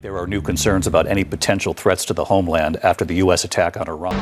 There are new concerns about any potential threats to the homeland after the U.S. attack on Iran.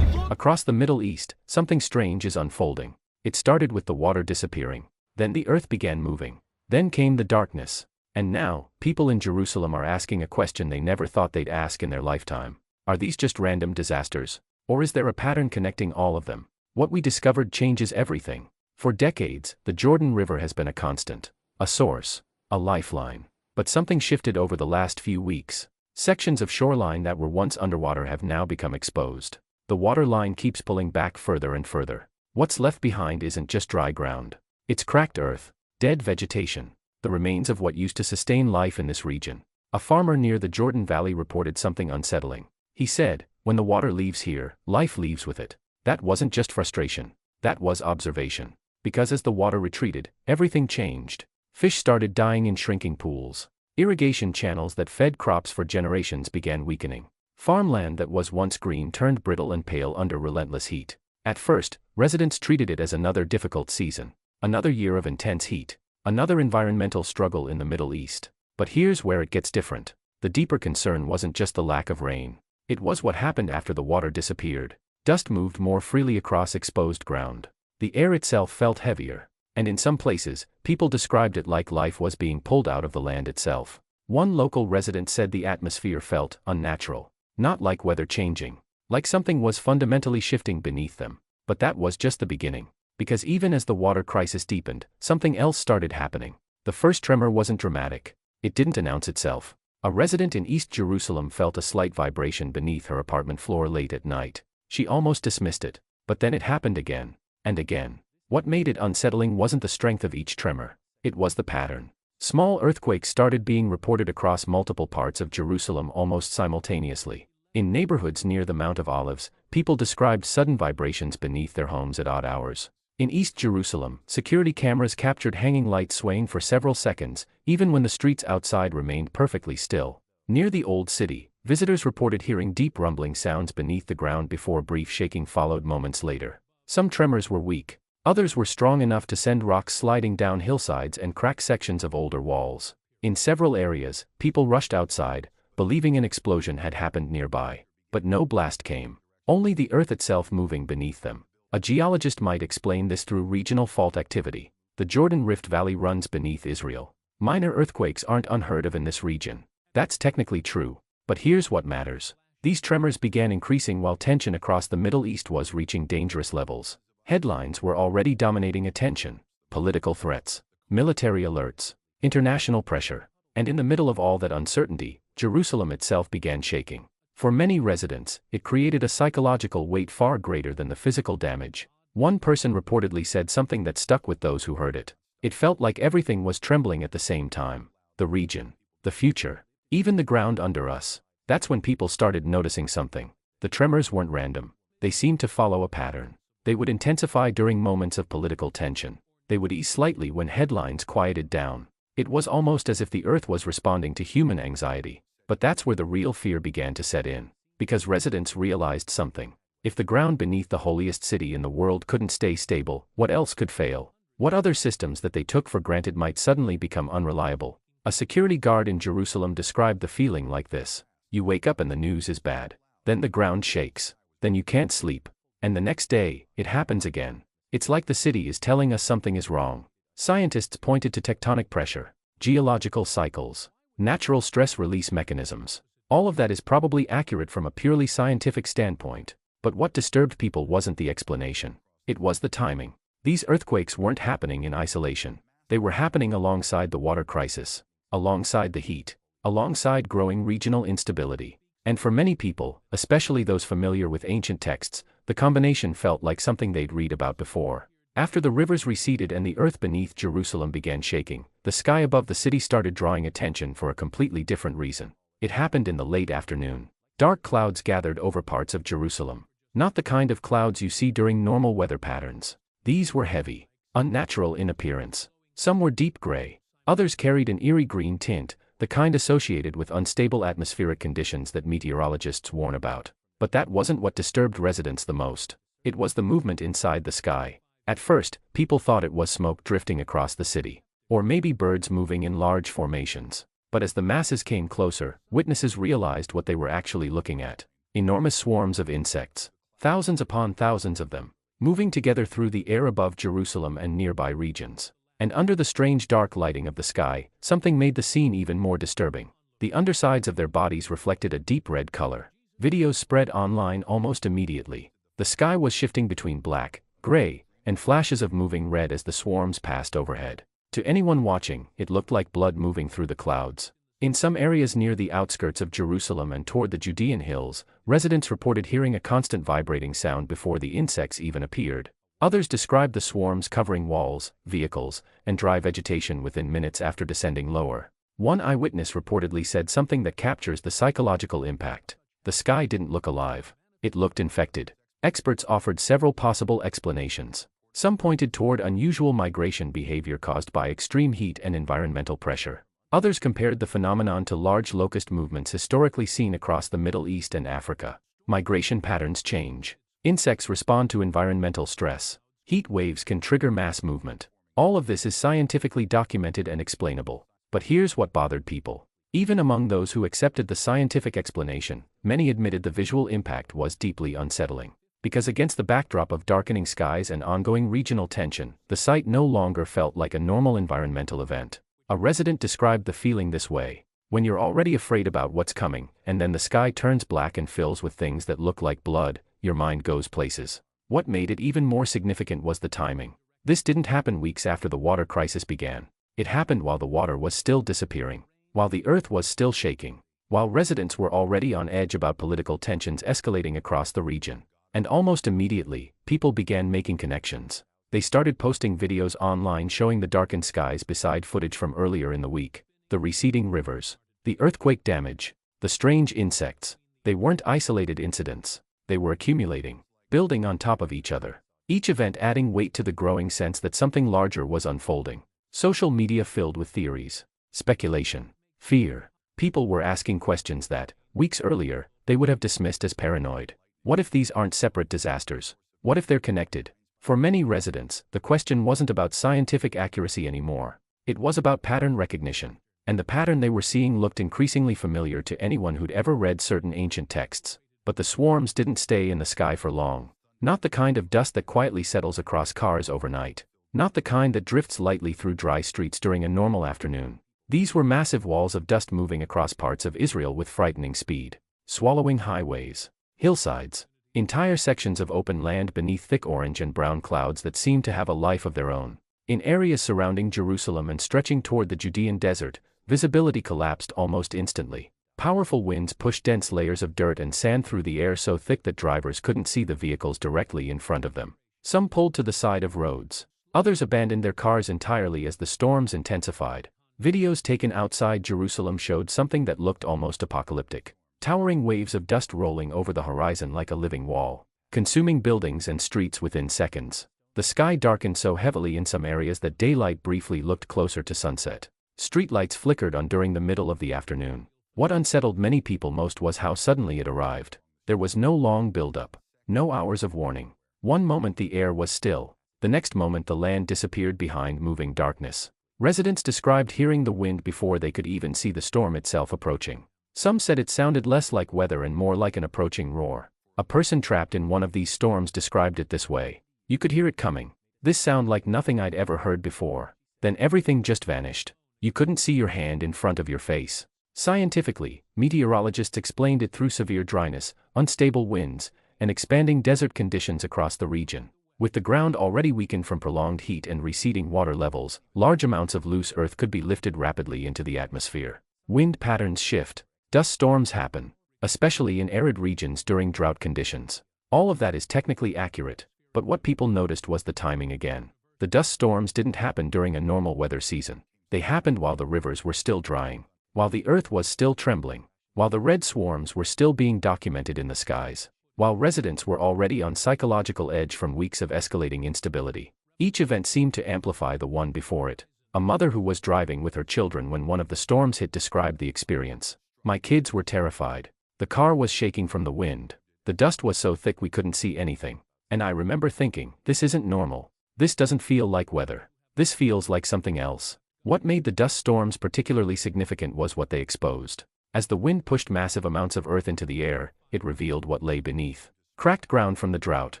Across the Middle East, something strange is unfolding. It started with the water disappearing. Then the earth began moving. Then came the darkness. And now, people in Jerusalem are asking a question they never thought they'd ask in their lifetime. Are these just random disasters? Or is there a pattern connecting all of them? What we discovered changes everything. For decades, the Jordan River has been a constant. A source. A lifeline. But something shifted over the last few weeks. Sections of shoreline that were once underwater have now become exposed. The water line keeps pulling back further and further. What's left behind isn't just dry ground. It's cracked earth, dead vegetation, the remains of what used to sustain life in this region. A farmer near the Jordan Valley reported something unsettling. He said, "When the water leaves here, life leaves with it." That wasn't just frustration. That was observation. Because as the water retreated, everything changed. Fish started dying in shrinking pools. Irrigation channels that fed crops for generations began weakening. Farmland that was once green turned brittle and pale under relentless heat. At first, residents treated it as another difficult season, another year of intense heat, another environmental struggle in the Middle East. But here's where it gets different. The deeper concern wasn't just the lack of rain. It was what happened after the water disappeared. Dust moved more freely across exposed ground. The air itself felt heavier. And in some places, people described it like life was being pulled out of the land itself. One local resident said the atmosphere felt unnatural. Not like weather changing. Like something was fundamentally shifting beneath them. But that was just the beginning. Because even as the water crisis deepened, something else started happening. The first tremor wasn't dramatic. It didn't announce itself. A resident in East Jerusalem felt a slight vibration beneath her apartment floor late at night. She almost dismissed it. But then it happened again. And again. What made it unsettling wasn't the strength of each tremor. It was the pattern. Small earthquakes started being reported across multiple parts of Jerusalem almost simultaneously. In neighborhoods near the Mount of Olives, people described sudden vibrations beneath their homes at odd hours. In East Jerusalem, security cameras captured hanging lights swaying for several seconds, even when the streets outside remained perfectly still. Near the Old City, visitors reported hearing deep rumbling sounds beneath the ground before brief shaking followed moments later. Some tremors were weak. Others were strong enough to send rocks sliding down hillsides and crack sections of older walls. In several areas, people rushed outside, believing an explosion had happened nearby. But no blast came. Only the earth itself moving beneath them. A geologist might explain this through regional fault activity. The Jordan Rift Valley runs beneath Israel. Minor earthquakes aren't unheard of in this region. That's technically true. But here's what matters. These tremors began increasing while tension across the Middle East was reaching dangerous levels. Headlines were already dominating attention. Political threats, military alerts, international pressure. And in the middle of all that uncertainty, Jerusalem itself began shaking. For many residents, it created a psychological weight far greater than the physical damage. One person reportedly said something that stuck with those who heard it. It felt like everything was trembling at the same time. The region, the future, even the ground under us. That's when people started noticing something. The tremors weren't random. They seemed to follow a pattern. They would intensify during moments of political tension. They would ease slightly when headlines quieted down. It was almost as if the earth was responding to human anxiety. But that's where the real fear began to set in. Because residents realized something. If the ground beneath the holiest city in the world couldn't stay stable, what else could fail? What other systems that they took for granted might suddenly become unreliable? A security guard in Jerusalem described the feeling like this. You wake up and the news is bad. Then the ground shakes. Then you can't sleep. And the next day, it happens again. It's like the city is telling us something is wrong. Scientists pointed to tectonic pressure, geological cycles, natural stress release mechanisms. All of that is probably accurate from a purely scientific standpoint. But what disturbed people wasn't the explanation. It was the timing. These earthquakes weren't happening in isolation. They were happening alongside the water crisis, alongside the heat, alongside growing regional instability. And for many people, especially those familiar with ancient texts, the combination felt like something they'd read about before. After the rivers receded and the earth beneath Jerusalem began shaking, the sky above the city started drawing attention for a completely different reason. It happened in the late afternoon. Dark clouds gathered over parts of Jerusalem. Not the kind of clouds you see during normal weather patterns. These were heavy, unnatural in appearance. Some were deep gray. Others carried an eerie green tint, the kind associated with unstable atmospheric conditions that meteorologists warn about. But that wasn't what disturbed residents the most. It was the movement inside the sky. At first, people thought it was smoke drifting across the city, or maybe birds moving in large formations. But as the masses came closer, witnesses realized what they were actually looking at. Enormous swarms of insects, thousands upon thousands of them, moving together through the air above Jerusalem and nearby regions. And under the strange dark lighting of the sky, something made the scene even more disturbing. The undersides of their bodies reflected a deep red color. Videos spread online almost immediately. The sky was shifting between black, gray, and flashes of moving red as the swarms passed overhead. To anyone watching, it looked like blood moving through the clouds. In some areas near the outskirts of Jerusalem and toward the Judean hills, residents reported hearing a constant vibrating sound before the insects even appeared. Others described the swarms covering walls, vehicles, and dry vegetation within minutes after descending lower. One eyewitness reportedly said something that captures the psychological impact. The sky didn't look alive. It looked infected. Experts offered several possible explanations. Some pointed toward unusual migration behavior caused by extreme heat and environmental pressure. Others compared the phenomenon to large locust movements historically seen across the Middle East and Africa. Migration patterns change. Insects respond to environmental stress. Heat waves can trigger mass movement. All of this is scientifically documented and explainable. But here's what bothered people. Even among those who accepted the scientific explanation, many admitted the visual impact was deeply unsettling. Because against the backdrop of darkening skies and ongoing regional tension, the sight no longer felt like a normal environmental event. A resident described the feeling this way: when you're already afraid about what's coming, and then the sky turns black and fills with things that look like blood, your mind goes places. What made it even more significant was the timing. This didn't happen weeks after the water crisis began. It happened while the water was still disappearing, while the earth was still shaking, while residents were already on edge about political tensions escalating across the region. And almost immediately, people began making connections. They started posting videos online showing the darkened skies beside footage from earlier in the week, the receding rivers, the earthquake damage, the strange insects. They weren't isolated incidents. They were accumulating, building on top of each other. Each event adding weight to the growing sense that something larger was unfolding. Social media filled with theories, speculation, fear. People were asking questions that, weeks earlier, they would have dismissed as paranoid. What if these aren't separate disasters? What if they're connected? For many residents, the question wasn't about scientific accuracy anymore. It was about pattern recognition. And the pattern they were seeing looked increasingly familiar to anyone who'd ever read certain ancient texts. But the swarms didn't stay in the sky for long. Not the kind of dust that quietly settles across cars overnight. Not the kind that drifts lightly through dry streets during a normal afternoon. These were massive walls of dust moving across parts of Israel with frightening speed, swallowing highways, hillsides, entire sections of open land beneath thick orange and brown clouds that seemed to have a life of their own. In areas surrounding Jerusalem and stretching toward the Judean desert, visibility collapsed almost instantly. Powerful winds pushed dense layers of dirt and sand through the air so thick that drivers couldn't see the vehicles directly in front of them. Some pulled to the side of roads. Others abandoned their cars entirely as the storms intensified. Videos taken outside Jerusalem showed something that looked almost apocalyptic. Towering waves of dust rolling over the horizon like a living wall, consuming buildings and streets within seconds. The sky darkened so heavily in some areas that daylight briefly looked closer to sunset. Streetlights flickered on during the middle of the afternoon. What unsettled many people most was how suddenly it arrived. There was no long build-up, no hours of warning. One moment the air was still, the next moment the land disappeared behind moving darkness. Residents described hearing the wind before they could even see the storm itself approaching. Some said it sounded less like weather and more like an approaching roar. A person trapped in one of these storms described it this way: "You could hear it coming. This sound like nothing I'd ever heard before. Then everything just vanished. You couldn't see your hand in front of your face." Scientifically, meteorologists explained it through severe dryness, unstable winds, and expanding desert conditions across the region. With the ground already weakened from prolonged heat and receding water levels, large amounts of loose earth could be lifted rapidly into the atmosphere. Wind patterns shift. Dust storms happen, especially in arid regions during drought conditions. All of that is technically accurate, but what people noticed was the timing again. The dust storms didn't happen during a normal weather season. They happened while the rivers were still drying, while the earth was still trembling, while the red swarms were still being documented in the skies, while residents were already on psychological edge from weeks of escalating instability. Each event seemed to amplify the one before it. A mother who was driving with her children when one of the storms hit described the experience. "My kids were terrified. The car was shaking from the wind. The dust was so thick we couldn't see anything. And I remember thinking, this isn't normal. This doesn't feel like weather. This feels like something else." What made the dust storms particularly significant was what they exposed. As the wind pushed massive amounts of earth into the air, it revealed what lay beneath. Cracked ground from the drought,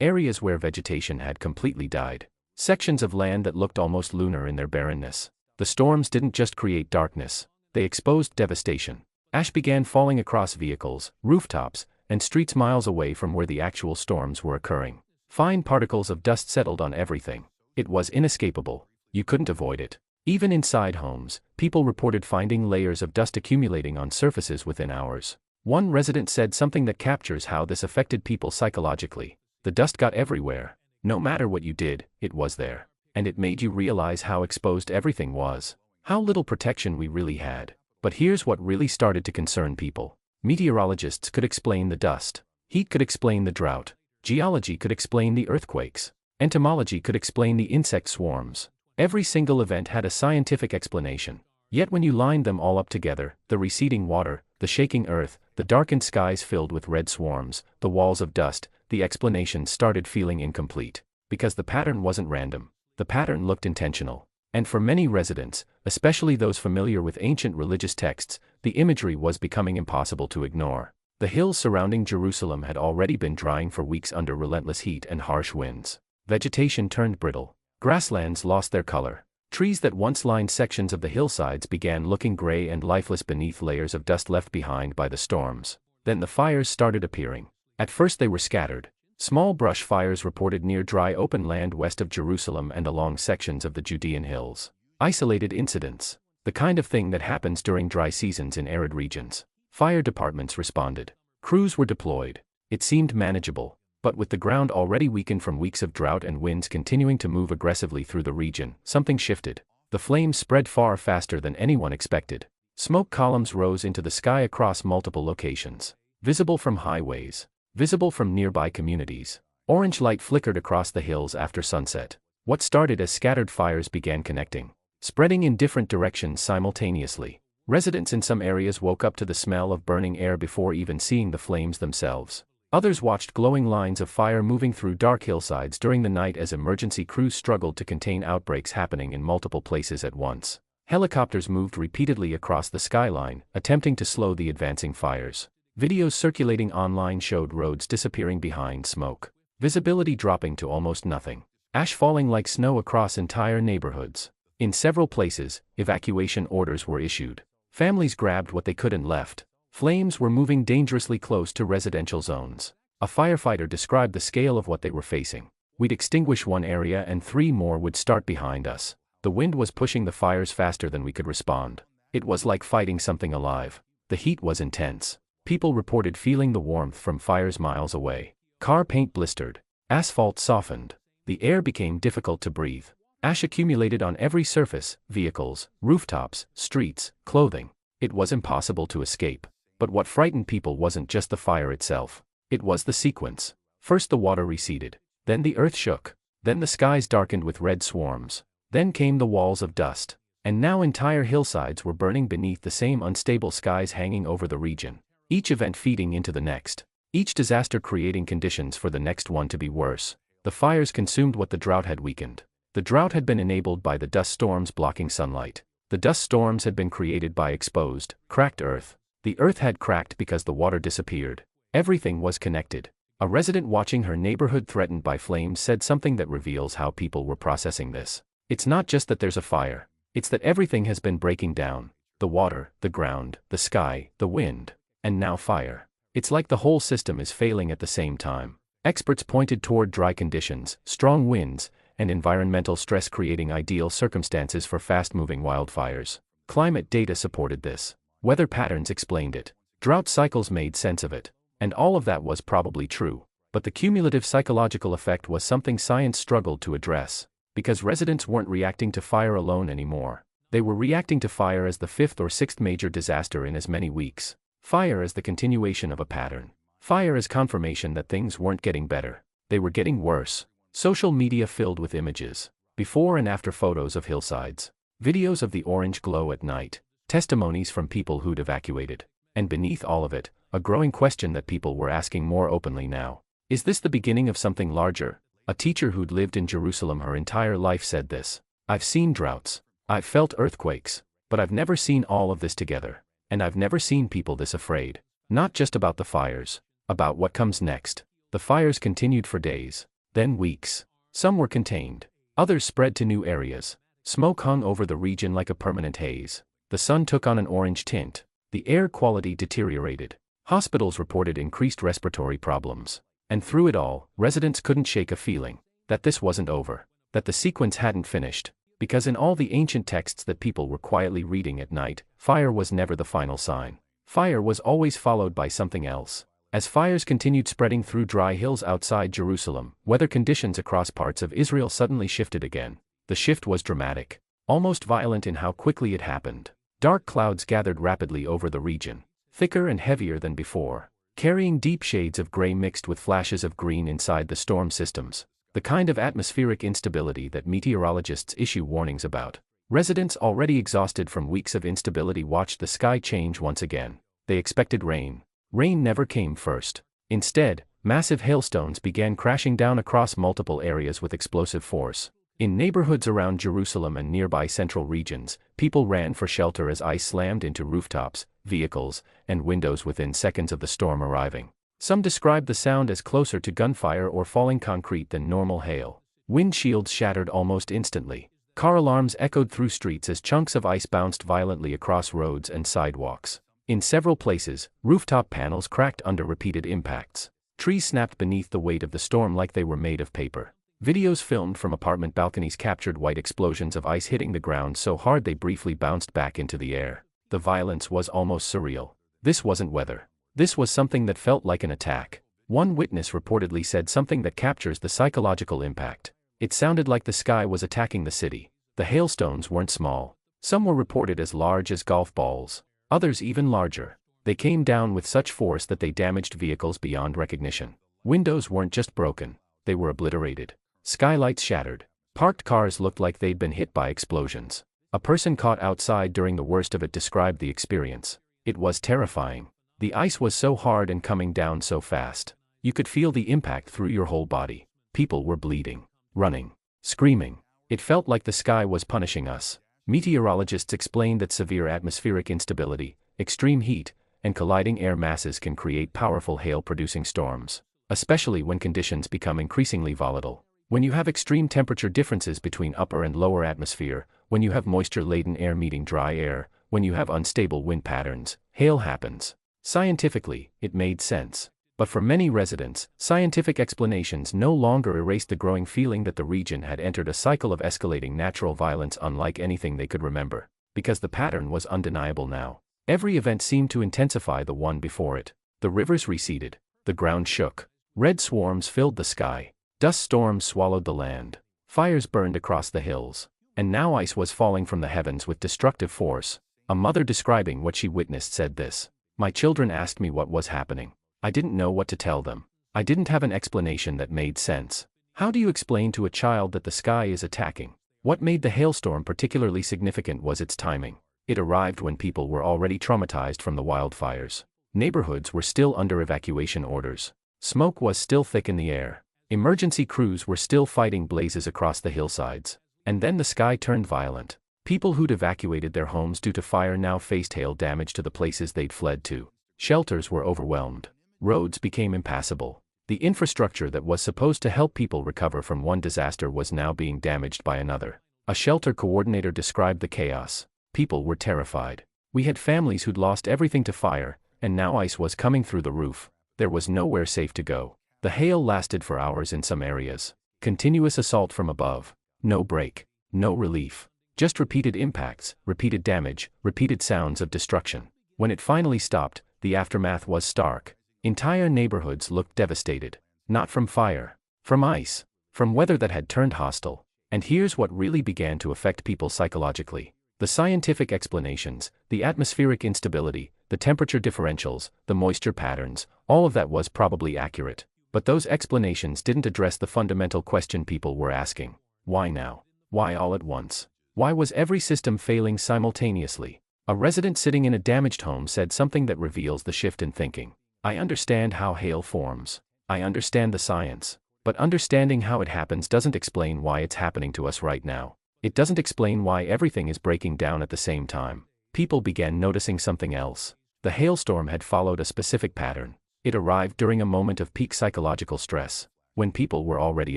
areas where vegetation had completely died, sections of land that looked almost lunar in their barrenness. The storms didn't just create darkness, they exposed devastation. Ash began falling across vehicles, rooftops, and streets miles away from where the actual storms were occurring. Fine particles of dust settled on everything. It was inescapable. You couldn't avoid it. Even inside homes, people reported finding layers of dust accumulating on surfaces within hours. One resident said something that captures how this affected people psychologically. The dust got everywhere. No matter what you did, it was there. And it made you realize how exposed everything was. How little protection we really had. But here's what really started to concern people. Meteorologists could explain the dust. Heat could explain the drought. Geology could explain the earthquakes. Entomology could explain the insect swarms. Every single event had a scientific explanation. Yet when you lined them all up together, the receding water, the shaking earth, the darkened skies filled with red swarms, the walls of dust, the explanations started feeling incomplete. Because the pattern wasn't random. The pattern looked intentional. And for many residents, especially those familiar with ancient religious texts, the imagery was becoming impossible to ignore. The hills surrounding Jerusalem had already been drying for weeks under relentless heat and harsh winds. Vegetation turned brittle. Grasslands lost their color. Trees that once lined sections of the hillsides began looking gray and lifeless beneath layers of dust left behind by the storms. Then the fires started appearing. At first they were scattered. Small brush fires reported near dry open land west of Jerusalem and along sections of the Judean hills. Isolated incidents. The kind of thing that happens during dry seasons in arid regions. Fire departments responded. Crews were deployed. It seemed manageable. But with the ground already weakened from weeks of drought and winds continuing to move aggressively through the region, something shifted. The flames spread far faster than anyone expected. Smoke columns rose into the sky across multiple locations. Visible from highways. Visible from nearby communities. Orange light flickered across the hills after sunset. What started as scattered fires began connecting. Spreading in different directions simultaneously. Residents in some areas woke up to the smell of burning air before even seeing the flames themselves. Others watched glowing lines of fire moving through dark hillsides during the night as emergency crews struggled to contain outbreaks happening in multiple places at once. Helicopters moved repeatedly across the skyline, attempting to slow the advancing fires. Videos circulating online showed roads disappearing behind smoke. Visibility dropping to almost nothing. Ash falling like snow across entire neighborhoods. In several places, evacuation orders were issued. Families grabbed what they could and left. Flames were moving dangerously close to residential zones. A firefighter described the scale of what they were facing. "We'd extinguish one area and 3 more would start behind us. The wind was pushing the fires faster than we could respond. It was like fighting something alive. The heat was intense. People reported feeling the warmth from fires miles away. Car paint blistered. Asphalt softened. The air became difficult to breathe. Ash accumulated on every surface, vehicles, rooftops, streets, clothing. It was impossible to escape. But what frightened people wasn't just the fire itself. It was the sequence. First the water receded. Then the earth shook. Then the skies darkened with red swarms. Then came the walls of dust. And now entire hillsides were burning beneath the same unstable skies hanging over the region. Each event feeding into the next. Each disaster creating conditions for the next one to be worse. The fires consumed what the drought had weakened. The drought had been enabled by the dust storms blocking sunlight. The dust storms had been created by exposed, cracked earth. The earth had cracked because the water disappeared. Everything was connected. A resident watching her neighborhood threatened by flames said something that reveals how people were processing this. It's not just that there's a fire. It's that everything has been breaking down. The water, the ground, the sky, the wind. And now fire. It's like the whole system is failing at the same time. Experts pointed toward dry conditions, strong winds, and environmental stress creating ideal circumstances for fast-moving wildfires. Climate data supported this. Weather patterns explained it. Drought cycles made sense of it. And all of that was probably true. But the cumulative psychological effect was something science struggled to address. Because residents weren't reacting to fire alone anymore. They were reacting to fire as the 5th or 6th major disaster in as many weeks. Fire as the continuation of a pattern. Fire as confirmation that things weren't getting better. They were getting worse. Social media filled with images. Before and after photos of hillsides. Videos of the orange glow at night. Testimonies from people who'd evacuated. And beneath all of it, a growing question that people were asking more openly now. Is this the beginning of something larger? A teacher who'd lived in Jerusalem her entire life said this. I've seen droughts. I've felt earthquakes. But I've never seen all of this together. And I've never seen people this afraid. Not just about the fires. About what comes next. The fires continued for days. Then weeks. Some were contained. Others spread to new areas. Smoke hung over the region like a permanent haze. The sun took on an orange tint. The air quality deteriorated. Hospitals reported increased respiratory problems. And through it all, residents couldn't shake a feeling that this wasn't over, that the sequence hadn't finished, because in all the ancient texts that people were quietly reading at night, fire was never the final sign. Fire was always followed by something else. As fires continued spreading through dry hills outside Jerusalem, weather conditions across parts of Israel suddenly shifted again. The shift was dramatic, almost violent in how quickly it happened. Dark clouds gathered rapidly over the region, thicker and heavier than before, carrying deep shades of gray mixed with flashes of green inside the storm systems, the kind of atmospheric instability that meteorologists issue warnings about. Residents already exhausted from weeks of instability watched the sky change once again. They expected rain. Rain never came first. Instead, massive hailstones began crashing down across multiple areas with explosive force. In neighborhoods around Jerusalem and nearby central regions, people ran for shelter as ice slammed into rooftops, vehicles, and windows within seconds of the storm arriving. Some described the sound as closer to gunfire or falling concrete than normal hail. Windshields shattered almost instantly. Car alarms echoed through streets as chunks of ice bounced violently across roads and sidewalks. In several places, rooftop panels cracked under repeated impacts. Trees snapped beneath the weight of the storm like they were made of paper. Videos filmed from apartment balconies captured white explosions of ice hitting the ground so hard they briefly bounced back into the air. The violence was almost surreal. This wasn't weather. This was something that felt like an attack. One witness reportedly said something that captures the psychological impact. It sounded like the sky was attacking the city. The hailstones weren't small. Some were reported as large as golf balls. Others even larger. They came down with such force that they damaged vehicles beyond recognition. Windows weren't just broken. They were obliterated. Skylights shattered. Parked cars looked like they'd been hit by explosions. A person caught outside during the worst of it described the experience. It was terrifying. The ice was so hard and coming down so fast. You could feel the impact through your whole body. People were bleeding, running, screaming. It felt like the sky was punishing us. Meteorologists explained that severe atmospheric instability, extreme heat, and colliding air masses can create powerful hail-producing storms, especially when conditions become increasingly volatile. When you have extreme temperature differences between upper and lower atmosphere, when you have moisture-laden air meeting dry air, when you have unstable wind patterns, hail happens. Scientifically, it made sense. But for many residents, scientific explanations no longer erased the growing feeling that the region had entered a cycle of escalating natural violence unlike anything they could remember, because the pattern was undeniable now. Every event seemed to intensify the one before it. The rivers receded. The ground shook. Red swarms filled the sky. Dust storms swallowed the land. Fires burned across the hills. And now ice was falling from the heavens with destructive force. A mother describing what she witnessed said this. My children asked me what was happening. I didn't know what to tell them. I didn't have an explanation that made sense. How do you explain to a child that the sky is attacking? What made the hailstorm particularly significant was its timing. It arrived when people were already traumatized from the wildfires. Neighborhoods were still under evacuation orders. Smoke was still thick in the air. Emergency crews were still fighting blazes across the hillsides. And then the sky turned violent. People who'd evacuated their homes due to fire now faced hail damage to the places they'd fled to. Shelters were overwhelmed. Roads became impassable. The infrastructure that was supposed to help people recover from one disaster was now being damaged by another. A shelter coordinator described the chaos. People were terrified. We had families who'd lost everything to fire, and now ice was coming through the roof. There was nowhere safe to go. The hail lasted for hours in some areas. Continuous assault from above. No break. No relief. Just repeated impacts, repeated damage, repeated sounds of destruction. When it finally stopped, the aftermath was stark. Entire neighborhoods looked devastated. Not from fire. From ice. From weather that had turned hostile. And here's what really began to affect people psychologically. The scientific explanations, the atmospheric instability, the temperature differentials, the moisture patterns, all of that was probably accurate. But those explanations didn't address the fundamental question people were asking. Why now? Why all at once? Why was every system failing simultaneously? A resident sitting in a damaged home said something that reveals the shift in thinking. I understand how hail forms. I understand the science. But understanding how it happens doesn't explain why it's happening to us right now. It doesn't explain why everything is breaking down at the same time. People began noticing something else. The hailstorm had followed a specific pattern. It arrived during a moment of peak psychological stress, when people were already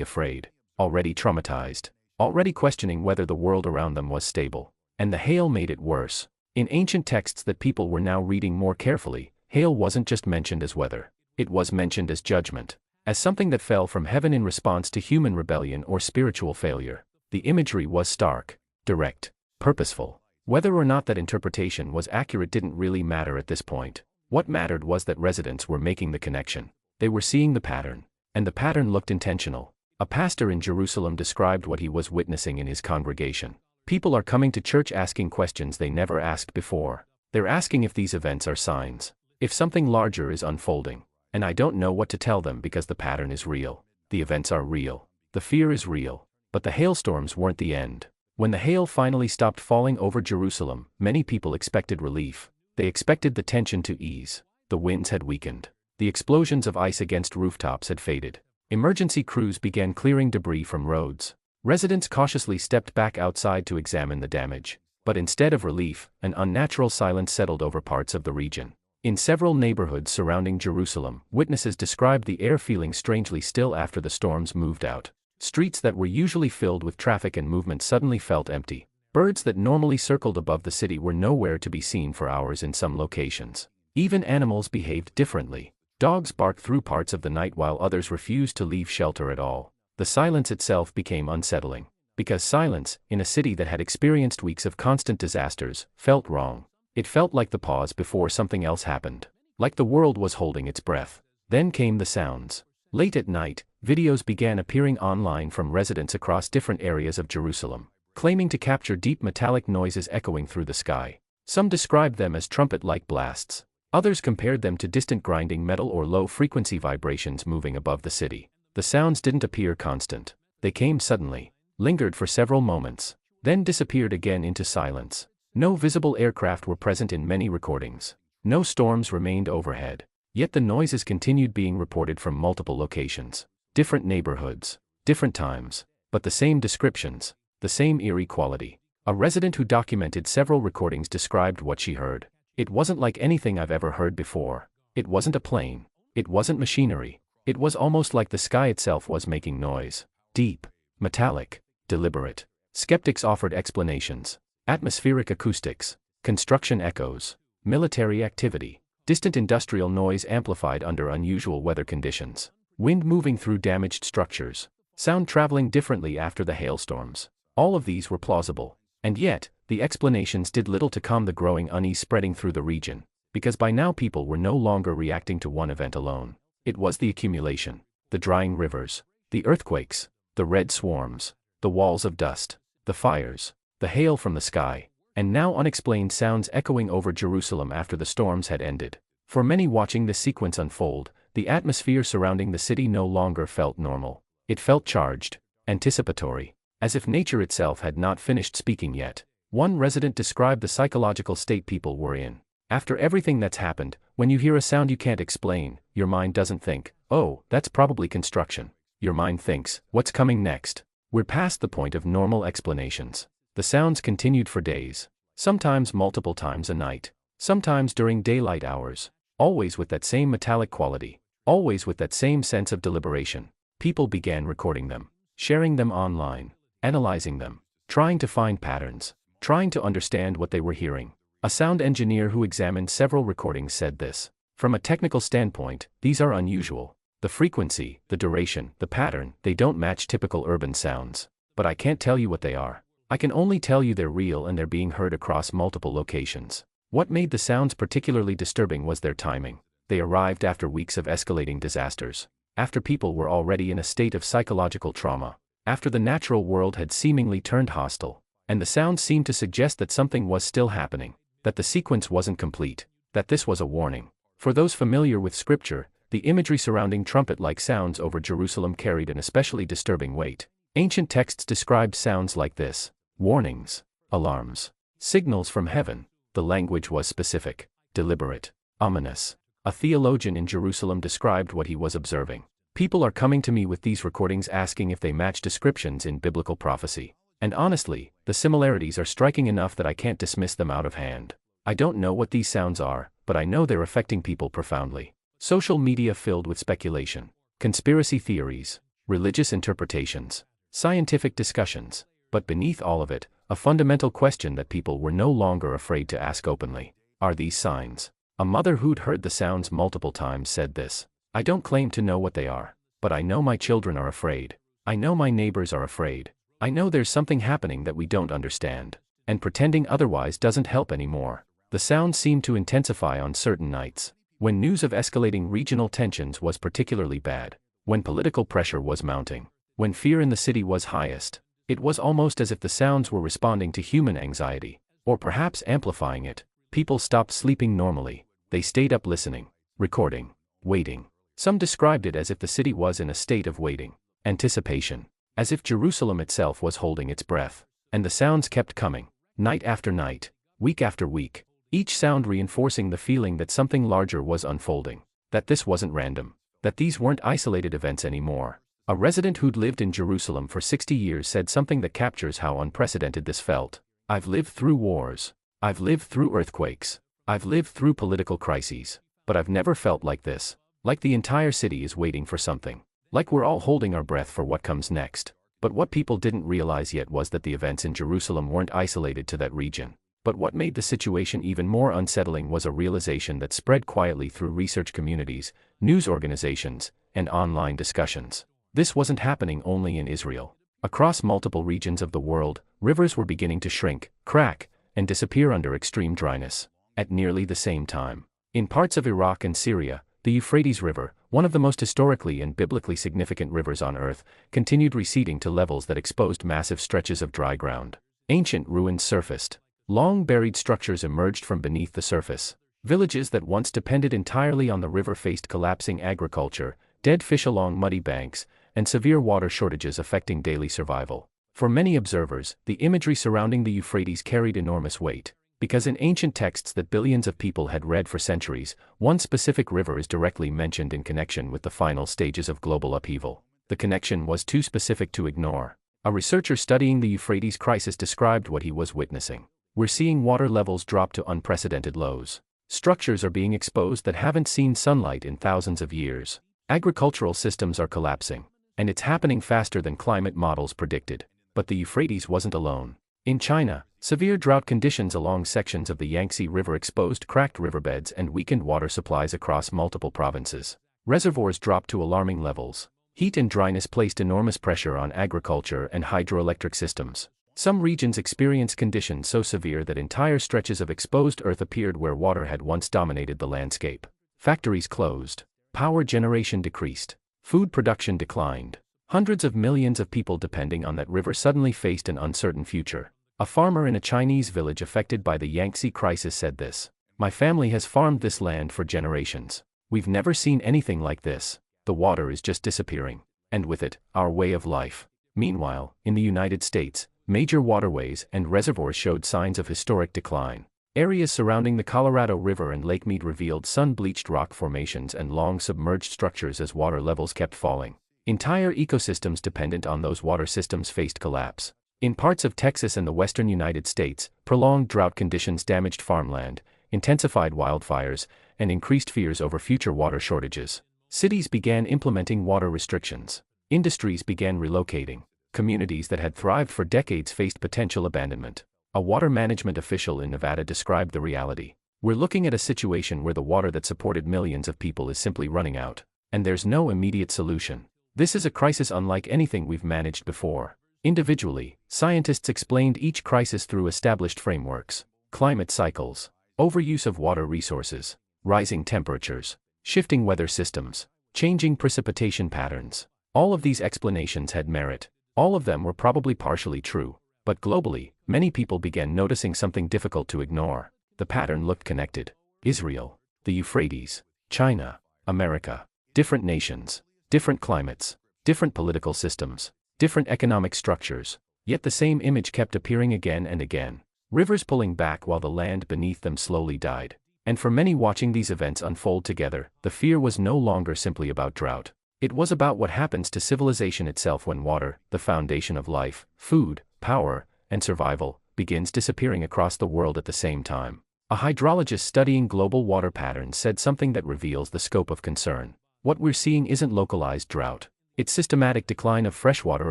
afraid, already traumatized, already questioning whether the world around them was stable. And the hail made it worse. In ancient texts that people were now reading more carefully, hail wasn't just mentioned as weather. It was mentioned as judgment, as something that fell from heaven in response to human rebellion or spiritual failure. The imagery was stark, direct, purposeful. Whether or not that interpretation was accurate didn't really matter at this point. What mattered was that residents were making the connection. They were seeing the pattern, and the pattern looked intentional. A pastor in Jerusalem described what he was witnessing in his congregation. People are coming to church asking questions they never asked before. They're asking if these events are signs, if something larger is unfolding. And I don't know what to tell them because the pattern is real. The events are real. The fear is real. But the hailstorms weren't the end. When the hail finally stopped falling over Jerusalem, many people expected relief. They expected the tension to ease. The winds had weakened. The explosions of ice against rooftops had faded. Emergency crews began clearing debris from roads. Residents cautiously stepped back outside to examine the damage. But instead of relief, an unnatural silence settled over parts of the region. In several neighborhoods surrounding Jerusalem, witnesses described the air feeling strangely still after the storms moved out. Streets that were usually filled with traffic and movement suddenly felt empty. Birds that normally circled above the city were nowhere to be seen for hours in some locations. Even animals behaved differently. Dogs barked through parts of the night while others refused to leave shelter at all. The silence itself became unsettling. Because silence, in a city that had experienced weeks of constant disasters, felt wrong. It felt like the pause before something else happened. Like the world was holding its breath. Then came the sounds. Late at night, videos began appearing online from residents across different areas of Jerusalem, claiming to capture deep metallic noises echoing through the sky. Some described them as trumpet-like blasts. Others compared them to distant grinding metal or low-frequency vibrations moving above the city. The sounds didn't appear constant. They came suddenly, lingered for several moments, then disappeared again into silence. No visible aircraft were present in many recordings. No storms remained overhead. Yet the noises continued being reported from multiple locations. Different neighborhoods, different times, but the same descriptions, the same eerie quality. A resident who documented several recordings described what she heard. It wasn't like anything I've ever heard before. It wasn't a plane. It wasn't machinery. It was almost like the sky itself was making noise. Deep, metallic, deliberate. Skeptics offered explanations. Atmospheric acoustics, construction echoes, military activity, distant industrial noise amplified under unusual weather conditions, wind moving through damaged structures, sound traveling differently after the hailstorms. All of these were plausible. And yet, the explanations did little to calm the growing unease spreading through the region, because by now people were no longer reacting to one event alone. It was the accumulation, the drying rivers, the earthquakes, the red swarms, the walls of dust, the fires, the hail from the sky, and now unexplained sounds echoing over Jerusalem after the storms had ended. For many watching this sequence unfold, the atmosphere surrounding the city no longer felt normal. It felt charged, anticipatory, as if nature itself had not finished speaking yet. One resident described the psychological state people were in. After everything that's happened, when you hear a sound you can't explain, your mind doesn't think, oh, that's probably construction. Your mind thinks, what's coming next? We're past the point of normal explanations. The sounds continued for days, sometimes multiple times a night, sometimes during daylight hours, always with that same metallic quality, always with that same sense of deliberation. People began recording them, sharing them online, analyzing them, trying to find patterns, trying to understand what they were hearing. A sound engineer who examined several recordings said this. From a technical standpoint, these are unusual. The frequency, the duration, the pattern, they don't match typical urban sounds. But I can't tell you what they are. I can only tell you they're real and they're being heard across multiple locations. What made the sounds particularly disturbing was their timing. They arrived after weeks of escalating disasters, after people were already in a state of psychological trauma, after the natural world had seemingly turned hostile, and the sounds seemed to suggest that something was still happening, that the sequence wasn't complete. that this was a warning. For those familiar with scripture, the imagery surrounding trumpet-like sounds over Jerusalem carried an especially disturbing weight. Ancient texts described sounds like this: warnings, alarms, signals from heaven. The language was specific, deliberate, ominous. A theologian in Jerusalem described what he was observing. People are coming to me with these recordings asking if they match descriptions in biblical prophecy. And honestly, the similarities are striking enough that I can't dismiss them out of hand. I don't know what these sounds are, but I know they're affecting people profoundly. Social media filled with speculation, conspiracy theories, religious interpretations, scientific discussions. But beneath all of it, a fundamental question that people were no longer afraid to ask openly: are these signs? A mother who'd heard the sounds multiple times said this: I don't claim to know what they are, but I know my children are afraid. I know my neighbors are afraid. I know there's something happening that we don't understand. And pretending otherwise doesn't help anymore. The sounds seemed to intensify on certain nights, when news of escalating regional tensions was particularly bad, when political pressure was mounting, when fear in the city was highest. It was almost as if the sounds were responding to human anxiety, or perhaps amplifying it. People stopped sleeping normally. They stayed up listening, recording, waiting. Some described it as if the city was in a state of waiting, anticipation, as if Jerusalem itself was holding its breath. And the sounds kept coming, night after night, week after week, each sound reinforcing the feeling that something larger was unfolding, that this wasn't random, that these weren't isolated events anymore. A resident who'd lived in Jerusalem for 60 years said something that captures how unprecedented this felt. I've lived through wars. I've lived through earthquakes. I've lived through political crises. But I've never felt like this. Like the entire city is waiting for something. Like we're all holding our breath for what comes next. But what people didn't realize yet was that the events in Jerusalem weren't isolated to that region. But what made the situation even more unsettling was a realization that spread quietly through research communities, news organizations, and online discussions. This wasn't happening only in Israel. Across multiple regions of the world, rivers were beginning to shrink, crack, and disappear under extreme dryness. At nearly the same time, in parts of Iraq and Syria, the Euphrates River, one of the most historically and biblically significant rivers on Earth, continued receding to levels that exposed massive stretches of dry ground. Ancient ruins surfaced. Long buried structures emerged from beneath the surface. Villages that once depended entirely on the river faced collapsing agriculture, dead fish along muddy banks, and severe water shortages affecting daily survival. For many observers, the imagery surrounding the Euphrates carried enormous weight. Because in ancient texts that billions of people had read for centuries, one specific river is directly mentioned in connection with the final stages of global upheaval. The connection was too specific to ignore. A researcher studying the Euphrates crisis described what he was witnessing. We're seeing water levels drop to unprecedented lows. Structures are being exposed that haven't seen sunlight in thousands of years. Agricultural systems are collapsing. And it's happening faster than climate models predicted. But the Euphrates wasn't alone. In China, severe drought conditions along sections of the Yangtze River exposed cracked riverbeds and weakened water supplies across multiple provinces. Reservoirs dropped to alarming levels. Heat and dryness placed enormous pressure on agriculture and hydroelectric systems. Some regions experienced conditions so severe that entire stretches of exposed earth appeared where water had once dominated the landscape. Factories closed. Power generation decreased. Food production declined. Hundreds of millions of people depending on that river suddenly faced an uncertain future. A farmer in a Chinese village affected by the Yangtze crisis said this: "My family has farmed this land for generations. We've never seen anything like this. The water is just disappearing. And with it, our way of life." Meanwhile, in the United States, major waterways and reservoirs showed signs of historic decline. Areas surrounding the Colorado River and Lake Mead revealed sun-bleached rock formations and long submerged structures as water levels kept falling. Entire ecosystems dependent on those water systems faced collapse. In parts of Texas and the western United States, prolonged drought conditions damaged farmland, intensified wildfires, and increased fears over future water shortages. Cities began implementing water restrictions. Industries began relocating. Communities that had thrived for decades faced potential abandonment. A water management official in Nevada described the reality. "We're looking at a situation where the water that supported millions of people is simply running out, and there's no immediate solution. This is a crisis unlike anything we've managed before." Individually, scientists explained each crisis through established frameworks: climate cycles, overuse of water resources, rising temperatures, shifting weather systems, changing precipitation patterns. All of these explanations had merit. All of them were probably partially true. But globally, many people began noticing something difficult to ignore. The pattern looked connected. Israel, the Euphrates, China, America. Different nations, different climates, different political systems, different economic structures, yet the same image kept appearing again and again. Rivers pulling back while the land beneath them slowly died. And for many watching these events unfold together, the fear was no longer simply about drought. It was about what happens to civilization itself when water, the foundation of life, food, power, and survival, begins disappearing across the world at the same time. A hydrologist studying global water patterns said something that reveals the scope of concern. What we're seeing isn't localized drought. It's systematic decline of freshwater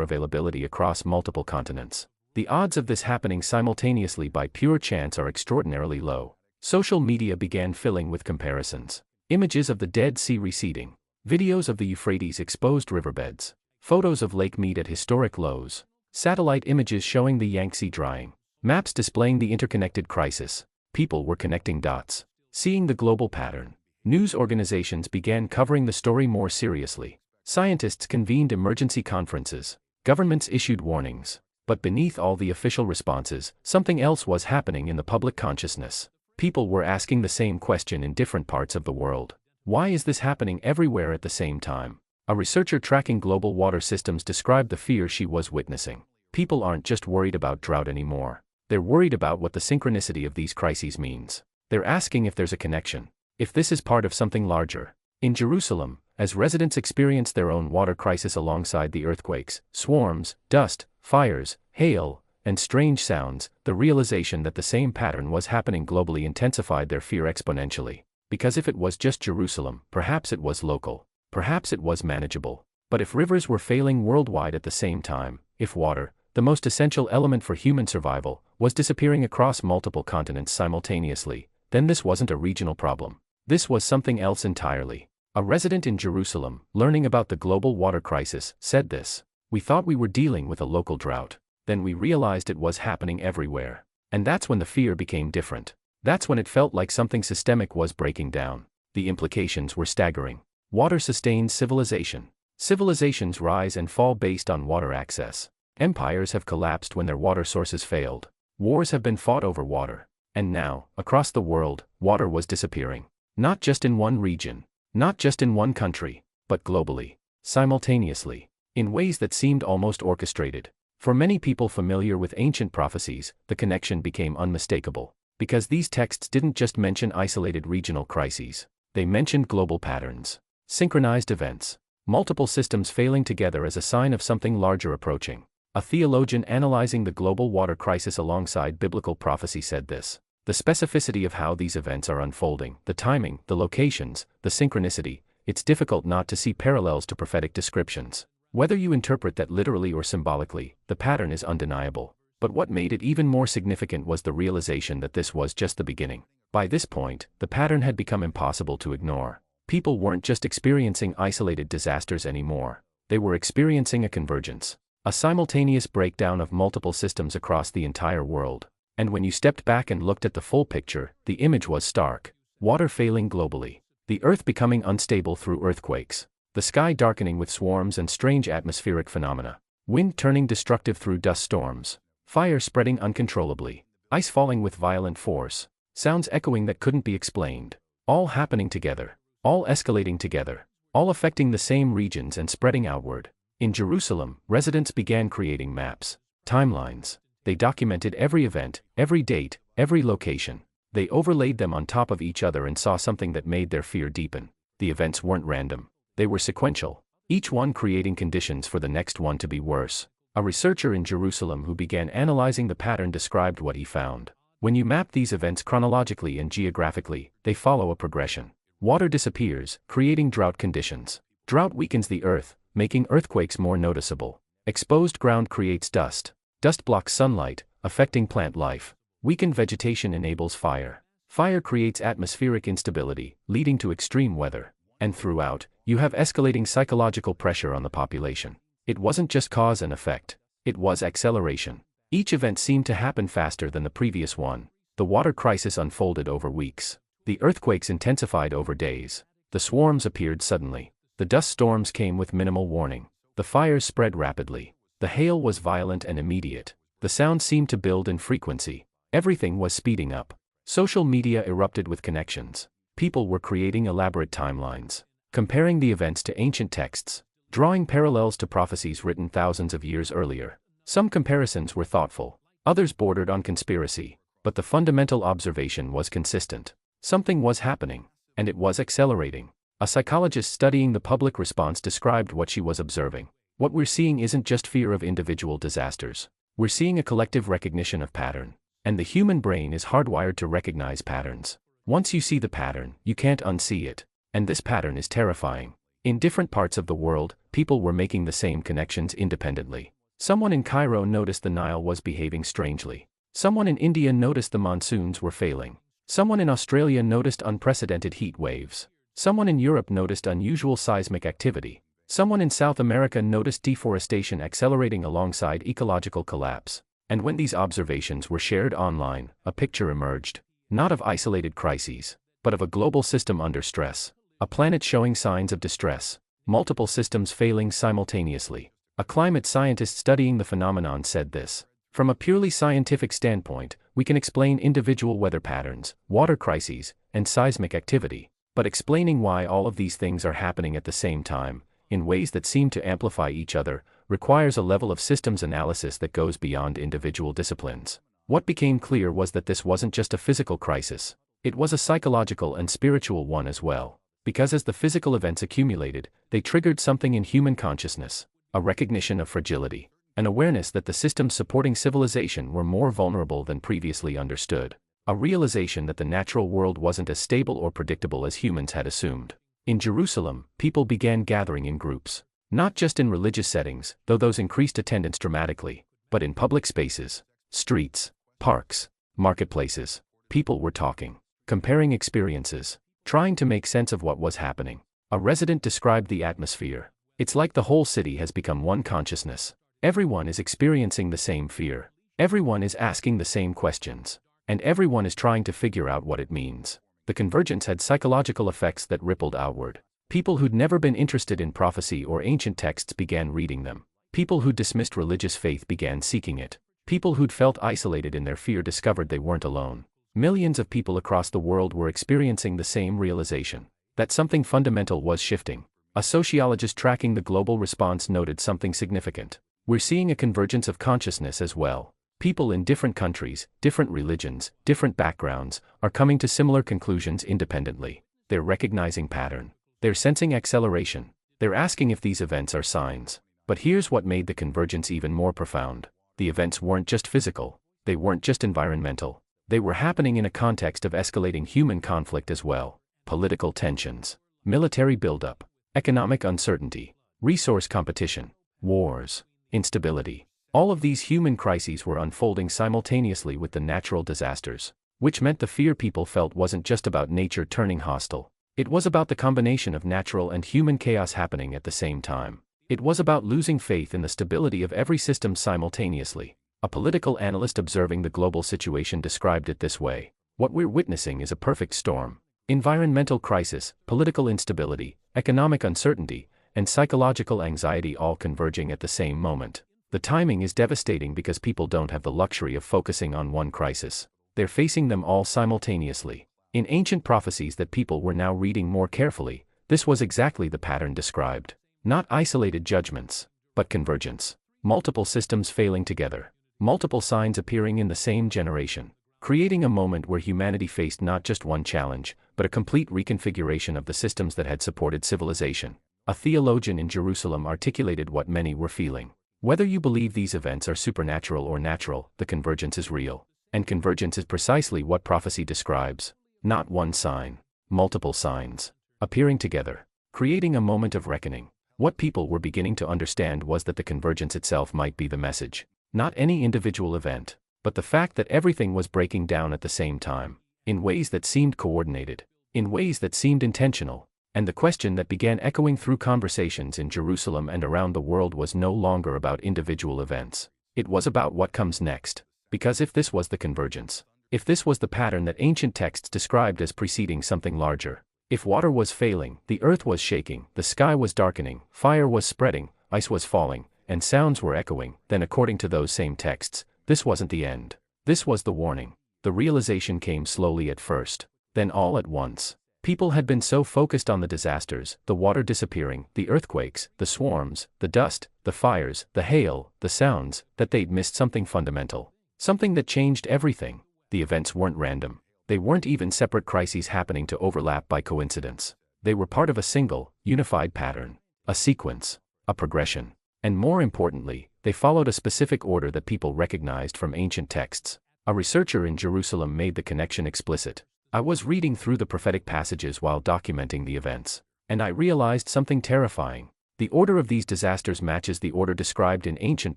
availability across multiple continents. The odds of this happening simultaneously by pure chance are extraordinarily low. Social media began filling with comparisons. Images of the Dead Sea receding, videos of the Euphrates exposed riverbeds, photos of Lake Mead at historic lows, satellite images showing the Yangtze drying, maps displaying the interconnected crisis. People were connecting dots, seeing the global pattern. News organizations began covering the story more seriously. Scientists convened emergency conferences. Governments issued warnings. But beneath all the official responses, something else was happening in the public consciousness. People were asking the same question in different parts of the world. Why is this happening everywhere at the same time? A researcher tracking global water systems described the fear she was witnessing. People aren't just worried about drought anymore. They're worried about what the synchronicity of these crises means. They're asking if there's a connection. If this is part of something larger. In Jerusalem, as residents experienced their own water crisis alongside the earthquakes, swarms, dust, fires, hail, and strange sounds, the realization that the same pattern was happening globally intensified their fear exponentially. Because if it was just Jerusalem, perhaps it was local, perhaps it was manageable. But if rivers were failing worldwide at the same time, if water, the most essential element for human survival, was disappearing across multiple continents simultaneously, then this wasn't a regional problem. This was something else entirely. A resident in Jerusalem, learning about the global water crisis, said this: "We thought we were dealing with a local drought. Then we realized it was happening everywhere. And that's when the fear became different. That's when it felt like something systemic was breaking down." The implications were staggering. Water sustains civilization. Civilizations rise and fall based on water access. Empires have collapsed when their water sources failed. Wars have been fought over water. And now, across the world, water was disappearing. Not just in one region, not just in one country, but globally, simultaneously, in ways that seemed almost orchestrated. For many people familiar with ancient prophecies, the connection became unmistakable. Because these texts didn't just mention isolated regional crises. They mentioned global patterns, synchronized events, multiple systems failing together as a sign of something larger approaching. A theologian analyzing the global water crisis alongside biblical prophecy said this: "The specificity of how these events are unfolding, the timing, the locations, the synchronicity, it's difficult not to see parallels to prophetic descriptions. Whether you interpret that literally or symbolically, the pattern is undeniable." But what made it even more significant was the realization that this was just the beginning. By this point, the pattern had become impossible to ignore. People weren't just experiencing isolated disasters anymore. They were experiencing a convergence, a simultaneous breakdown of multiple systems across the entire world. And when you stepped back and looked at the full picture, the image was stark. Water failing globally. The earth becoming unstable through earthquakes. The sky darkening with swarms and strange atmospheric phenomena. Wind turning destructive through dust storms. Fire spreading uncontrollably. Ice falling with violent force. Sounds echoing that couldn't be explained. All happening together. All escalating together. All affecting the same regions and spreading outward. In Jerusalem, residents began creating maps. Timelines. They documented every event, every date, every location. They overlaid them on top of each other and saw something that made their fear deepen. The events weren't random. They were sequential. Each one creating conditions for the next one to be worse. A researcher in Jerusalem who began analyzing the pattern described what he found. When you map these events chronologically and geographically, they follow a progression. Water disappears, creating drought conditions. Drought weakens the earth, making earthquakes more noticeable. Exposed ground creates dust. Dust blocks sunlight, affecting plant life. Weakened vegetation enables fire. Fire creates atmospheric instability, leading to extreme weather. And throughout, you have escalating psychological pressure on the population. It wasn't just cause and effect. It was acceleration. Each event seemed to happen faster than the previous one. The water crisis unfolded over weeks. The earthquakes intensified over days. The swarms appeared suddenly. The dust storms came with minimal warning. The fires spread rapidly. The hail was violent and immediate. The sound seemed to build in frequency. Everything was speeding up. Social media erupted with connections. People were creating elaborate timelines, comparing the events to ancient texts, drawing parallels to prophecies written thousands of years earlier. Some comparisons were thoughtful, others bordered on conspiracy, but the fundamental observation was consistent. Something was happening, and it was accelerating. A psychologist studying the public response described what she was observing. What we're seeing isn't just fear of individual disasters. We're seeing a collective recognition of pattern. And the human brain is hardwired to recognize patterns. Once you see the pattern, you can't unsee it. And this pattern is terrifying. In different parts of the world, people were making the same connections independently. Someone in Cairo noticed the Nile was behaving strangely. Someone in India noticed the monsoons were failing. Someone in Australia noticed unprecedented heat waves. Someone in Europe noticed unusual seismic activity. Someone in South America noticed deforestation accelerating alongside ecological collapse. And when these observations were shared online, a picture emerged, not of isolated crises, but of a global system under stress, a planet showing signs of distress, multiple systems failing simultaneously. A climate scientist studying the phenomenon said this: "From a purely scientific standpoint, we can explain individual weather patterns, water crises, and seismic activity, but explaining why all of these things are happening at the same time, in ways that seem to amplify each other, requires a level of systems analysis that goes beyond individual disciplines." What became clear was that this wasn't just a physical crisis, it was a psychological and spiritual one as well. Because as the physical events accumulated, they triggered something in human consciousness, a recognition of fragility, an awareness that the systems supporting civilization were more vulnerable than previously understood, a realization that the natural world wasn't as stable or predictable as humans had assumed. In Jerusalem, people began gathering in groups. Not just in religious settings, though those increased attendance dramatically, but in public spaces, streets, parks, marketplaces. People were talking, comparing experiences, trying to make sense of what was happening. A resident described the atmosphere. "It's like the whole city has become one consciousness. Everyone is experiencing the same fear. Everyone is asking the same questions. And everyone is trying to figure out what it means." The convergence had psychological effects that rippled outward. People who'd never been interested in prophecy or ancient texts began reading them. People who dismissed religious faith began seeking it. People who'd felt isolated in their fear discovered they weren't alone. Millions of people across the world were experiencing the same realization, that something fundamental was shifting. A sociologist tracking the global response noted something significant. "We're seeing a convergence of consciousness as well. People in different countries, different religions, different backgrounds, are coming to similar conclusions independently. They're recognizing pattern. They're sensing acceleration. They're asking if these events are signs." But here's what made the convergence even more profound. The events weren't just physical. They weren't just environmental. They were happening in a context of escalating human conflict as well. Political tensions, military buildup, economic uncertainty, resource competition, wars, instability. All of these human crises were unfolding simultaneously with the natural disasters, which meant the fear people felt wasn't just about nature turning hostile. It was about the combination of natural and human chaos happening at the same time. It was about losing faith in the stability of every system simultaneously. A political analyst observing the global situation described it this way: "What we're witnessing is a perfect storm. Environmental crisis, political instability, economic uncertainty, and psychological anxiety all converging at the same moment. The timing is devastating because people don't have the luxury of focusing on one crisis. They're facing them all simultaneously." In ancient prophecies that people were now reading more carefully, this was exactly the pattern described. Not isolated judgments, but convergence. Multiple systems failing together. Multiple signs appearing in the same generation. Creating a moment where humanity faced not just one challenge, but a complete reconfiguration of the systems that had supported civilization. A theologian in Jerusalem articulated what many were feeling. "Whether you believe these events are supernatural or natural, the convergence is real. And convergence is precisely what prophecy describes. Not one sign, multiple signs, appearing together, creating a moment of reckoning." What people were beginning to understand was that the convergence itself might be the message. Not any individual event, but the fact that everything was breaking down at the same time, in ways that seemed coordinated, in ways that seemed intentional. And the question that began echoing through conversations in Jerusalem and around the world was no longer about individual events. It was about what comes next. Because if this was the convergence, if this was the pattern that ancient texts described as preceding something larger, if water was failing, the earth was shaking, the sky was darkening, fire was spreading, ice was falling, and sounds were echoing, then according to those same texts, this wasn't the end. This was the warning. The realization came slowly at first, then all at once. People had been so focused on the disasters, the water disappearing, the earthquakes, the swarms, the dust, the fires, the hail, the sounds, that they'd missed something fundamental. Something that changed everything. The events weren't random. They weren't even separate crises happening to overlap by coincidence. They were part of a single, unified pattern. A sequence. A progression. And more importantly, they followed a specific order that people recognized from ancient texts. A researcher in Jerusalem made the connection explicit. I was reading through the prophetic passages while documenting the events, and I realized something terrifying. The order of these disasters matches the order described in ancient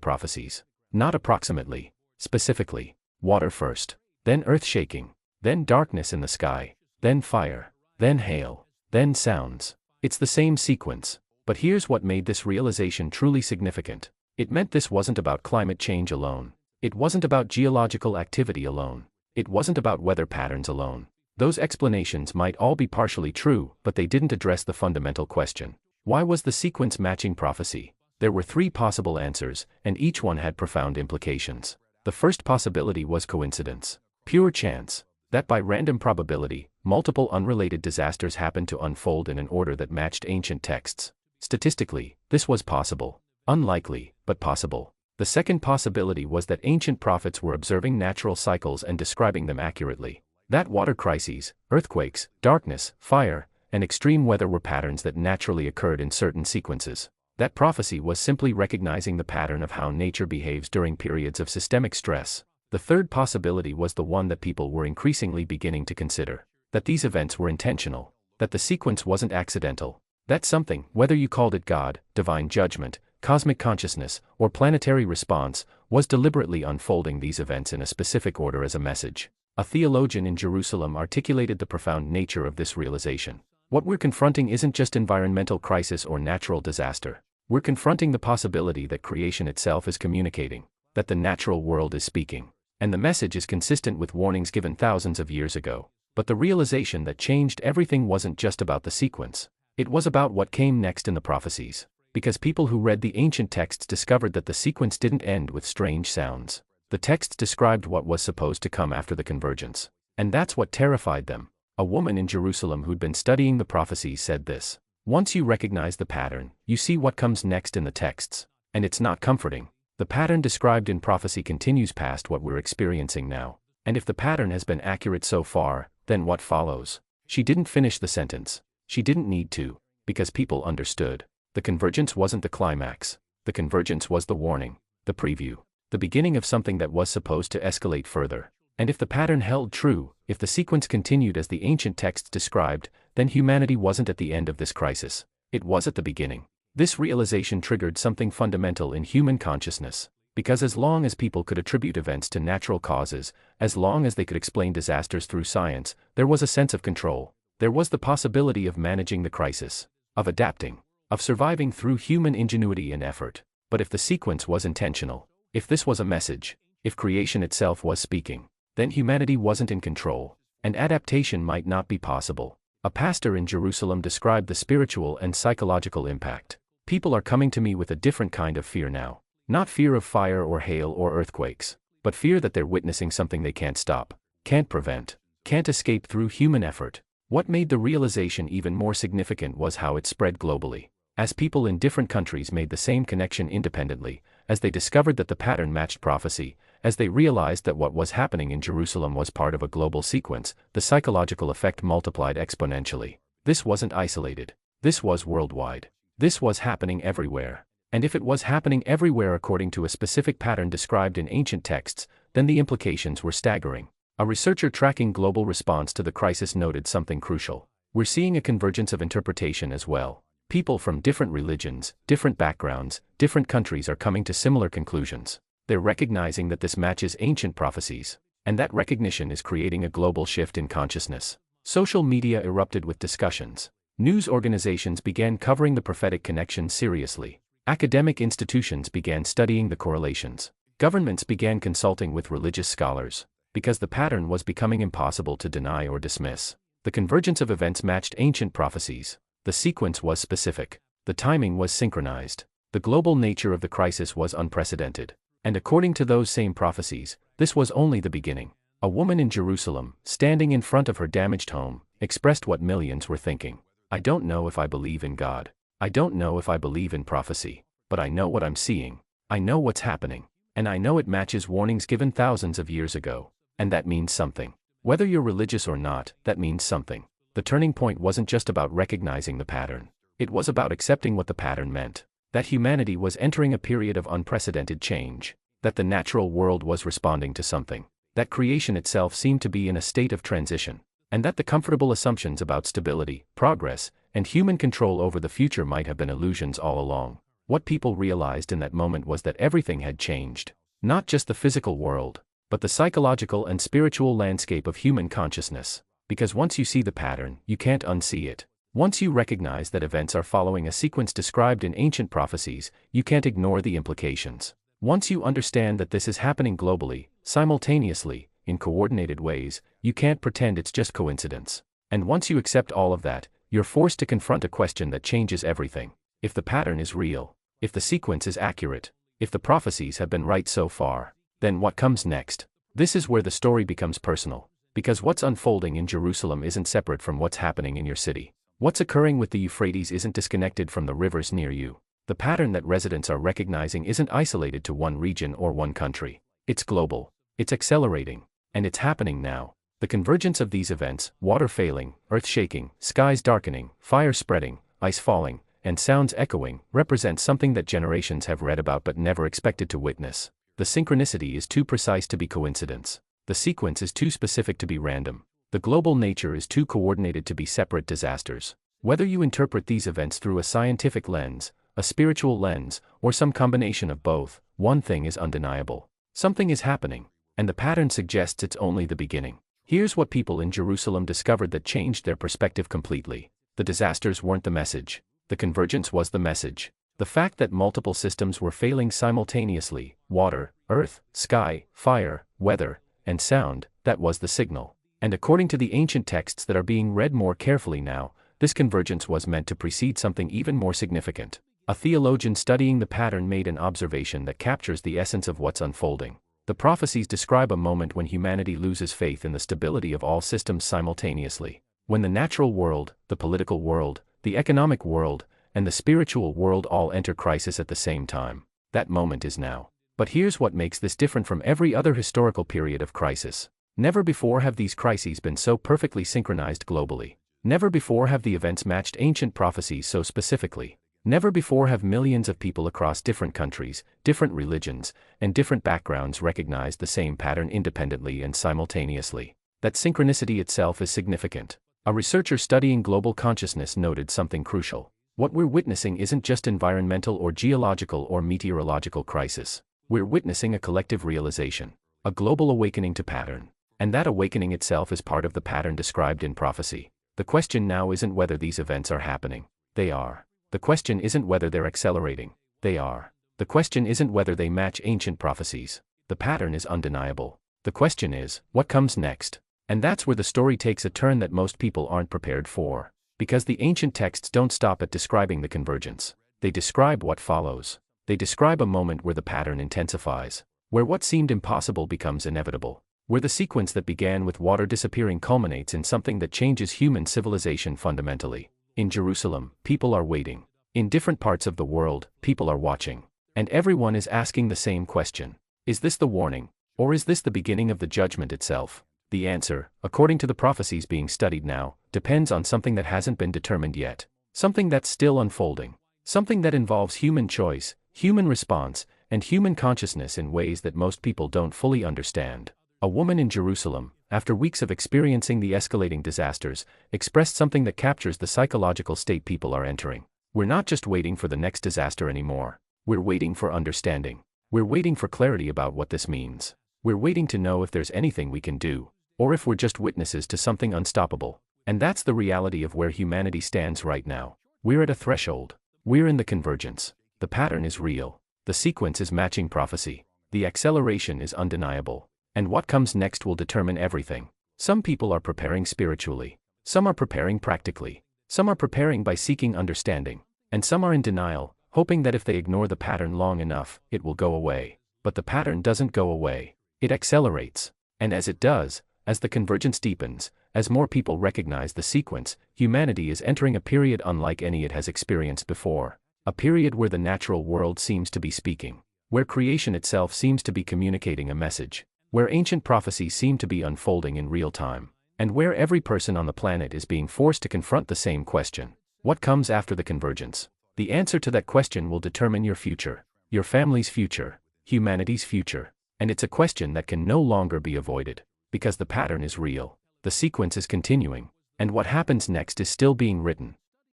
prophecies. Not approximately. Specifically. Water first. Then earth shaking. Then darkness in the sky. Then fire. Then hail. Then sounds. It's the same sequence. But here's what made this realization truly significant. It meant this wasn't about climate change alone. It wasn't about geological activity alone. It wasn't about weather patterns alone. Those explanations might all be partially true, but they didn't address the fundamental question. Why was the sequence matching prophecy? There were 3 possible answers, and each one had profound implications. The first possibility was coincidence. Pure chance. That by random probability, multiple unrelated disasters happened to unfold in an order that matched ancient texts. Statistically, this was possible. Unlikely, but possible. The second possibility was that ancient prophets were observing natural cycles and describing them accurately. That water crises, earthquakes, darkness, fire, and extreme weather were patterns that naturally occurred in certain sequences. That prophecy was simply recognizing the pattern of how nature behaves during periods of systemic stress. The third possibility was the one that people were increasingly beginning to consider. That these events were intentional. That the sequence wasn't accidental. That something, whether you called it God, divine judgment, cosmic consciousness, or planetary response, was deliberately unfolding these events in a specific order as a message. A theologian in Jerusalem articulated the profound nature of this realization. What we're confronting isn't just environmental crisis or natural disaster. We're confronting the possibility that creation itself is communicating, that the natural world is speaking. And the message is consistent with warnings given thousands of years ago. But the realization that changed everything wasn't just about the sequence. It was about what came next in the prophecies. Because people who read the ancient texts discovered that the sequence didn't end with strange sounds. The texts described what was supposed to come after the convergence. And that's what terrified them. A woman in Jerusalem who'd been studying the prophecies said this. Once you recognize the pattern, you see what comes next in the texts. And it's not comforting. The pattern described in prophecy continues past what we're experiencing now. And if the pattern has been accurate so far, then what follows? She didn't finish the sentence. She didn't need to. Because people understood. The convergence wasn't the climax. The convergence was the warning. The preview. The beginning of something that was supposed to escalate further. And if the pattern held true, if the sequence continued as the ancient texts described, then humanity wasn't at the end of this crisis. It was at the beginning. This realization triggered something fundamental in human consciousness. Because as long as people could attribute events to natural causes, as long as they could explain disasters through science, there was a sense of control. There was the possibility of managing the crisis. Of adapting. Of surviving through human ingenuity and effort. But if the sequence was intentional, if this was a message, if creation itself was speaking, then humanity wasn't in control, and adaptation might not be possible. A pastor in Jerusalem described the spiritual and psychological impact. People are coming to me with a different kind of fear now. Not fear of fire or hail or earthquakes, but fear that they're witnessing something they can't stop, can't prevent, can't escape through human effort. What made the realization even more significant was how it spread globally. As people in different countries made the same connection independently, as they discovered that the pattern matched prophecy, as they realized that what was happening in Jerusalem was part of a global sequence, the psychological effect multiplied exponentially. This wasn't isolated. This was worldwide. This was happening everywhere. And if it was happening everywhere according to a specific pattern described in ancient texts, then the implications were staggering. A researcher tracking global response to the crisis noted something crucial. We're seeing a convergence of interpretation as well. People from different religions, different backgrounds, different countries are coming to similar conclusions. They're recognizing that this matches ancient prophecies, and that recognition is creating a global shift in consciousness. Social media erupted with discussions. News organizations began covering the prophetic connection seriously. Academic institutions began studying the correlations. Governments began consulting with religious scholars, because the pattern was becoming impossible to deny or dismiss. The convergence of events matched ancient prophecies. The sequence was specific. The timing was synchronized. The global nature of the crisis was unprecedented. And according to those same prophecies, this was only the beginning. A woman in Jerusalem, standing in front of her damaged home, expressed what millions were thinking. I don't know if I believe in God. I don't know if I believe in prophecy. But I know what I'm seeing. I know what's happening. And I know it matches warnings given thousands of years ago. And that means something. Whether you're religious or not, that means something. The turning point wasn't just about recognizing the pattern. It was about accepting what the pattern meant. That humanity was entering a period of unprecedented change. That the natural world was responding to something. That creation itself seemed to be in a state of transition. And that the comfortable assumptions about stability, progress, and human control over the future might have been illusions all along. What people realized in that moment was that everything had changed. Not just the physical world, but the psychological and spiritual landscape of human consciousness. Because once you see the pattern, you can't unsee it. Once you recognize that events are following a sequence described in ancient prophecies, you can't ignore the implications. Once you understand that this is happening globally, simultaneously, in coordinated ways, you can't pretend it's just coincidence. And once you accept all of that, you're forced to confront a question that changes everything. If the pattern is real, if the sequence is accurate, if the prophecies have been right so far, then what comes next? This is where the story becomes personal. Because what's unfolding in Jerusalem isn't separate from what's happening in your city. What's occurring with the Euphrates isn't disconnected from the rivers near you. The pattern that residents are recognizing isn't isolated to one region or one country. It's global. It's accelerating. And it's happening now. The convergence of these events, water failing, earth shaking, skies darkening, fire spreading, ice falling, and sounds echoing, represents something that generations have read about but never expected to witness. The synchronicity is too precise to be coincidence. The sequence is too specific to be random. The global nature is too coordinated to be separate disasters. Whether you interpret these events through a scientific lens, a spiritual lens, or some combination of both, one thing is undeniable. Something is happening, and the pattern suggests it's only the beginning. Here's what people in Jerusalem discovered that changed their perspective completely. The disasters weren't the message. The convergence was the message. The fact that multiple systems were failing simultaneously, water, earth, sky, fire, weather, and sound, that was the signal. And according to the ancient texts that are being read more carefully now, this convergence was meant to precede something even more significant. A theologian studying the pattern made an observation that captures the essence of what's unfolding. The prophecies describe a moment when humanity loses faith in the stability of all systems simultaneously. When the natural world, the political world, the economic world, and the spiritual world all enter crisis at the same time. That moment is now. But here's what makes this different from every other historical period of crisis. Never before have these crises been so perfectly synchronized globally. Never before have the events matched ancient prophecies so specifically. Never before have millions of people across different countries, different religions, and different backgrounds recognized the same pattern independently and simultaneously. That synchronicity itself is significant. A researcher studying global consciousness noted something crucial. What we're witnessing isn't just environmental or geological or meteorological crisis. We're witnessing a collective realization, a global awakening to pattern. And that awakening itself is part of the pattern described in prophecy. The question now isn't whether these events are happening. They are. The question isn't whether they're accelerating. They are. The question isn't whether they match ancient prophecies. The pattern is undeniable. The question is, what comes next? And that's where the story takes a turn that most people aren't prepared for. Because the ancient texts don't stop at describing the convergence. They describe what follows. They describe a moment where the pattern intensifies, where what seemed impossible becomes inevitable, where the sequence that began with water disappearing culminates in something that changes human civilization fundamentally. In Jerusalem, people are waiting. In different parts of the world, people are watching. And everyone is asking the same question. Is this the warning? Or is this the beginning of the judgment itself? The answer, according to the prophecies being studied now, depends on something that hasn't been determined yet. Something that's still unfolding. Something that involves human choice, human response, and human consciousness in ways that most people don't fully understand. A woman in Jerusalem, after weeks of experiencing the escalating disasters, expressed something that captures the psychological state people are entering. We're not just waiting for the next disaster anymore. We're waiting for understanding. We're waiting for clarity about what this means. We're waiting to know if there's anything we can do, or if we're just witnesses to something unstoppable. And that's the reality of where humanity stands right now. We're at a threshold. We're in the convergence. The pattern is real. The sequence is matching prophecy. The acceleration is undeniable. And what comes next will determine everything. Some people are preparing spiritually. Some are preparing practically. Some are preparing by seeking understanding. And some are in denial, hoping that if they ignore the pattern long enough, it will go away. But the pattern doesn't go away. It accelerates. And as it does, as the convergence deepens, as more people recognize the sequence, humanity is entering a period unlike any it has experienced before. A period where the natural world seems to be speaking, where creation itself seems to be communicating a message, where ancient prophecies seem to be unfolding in real time, and where every person on the planet is being forced to confront the same question. What comes after the convergence? The answer to that question will determine your future, your family's future, humanity's future, and it's a question that can no longer be avoided, because the pattern is real, the sequence is continuing, and what happens next is still being written.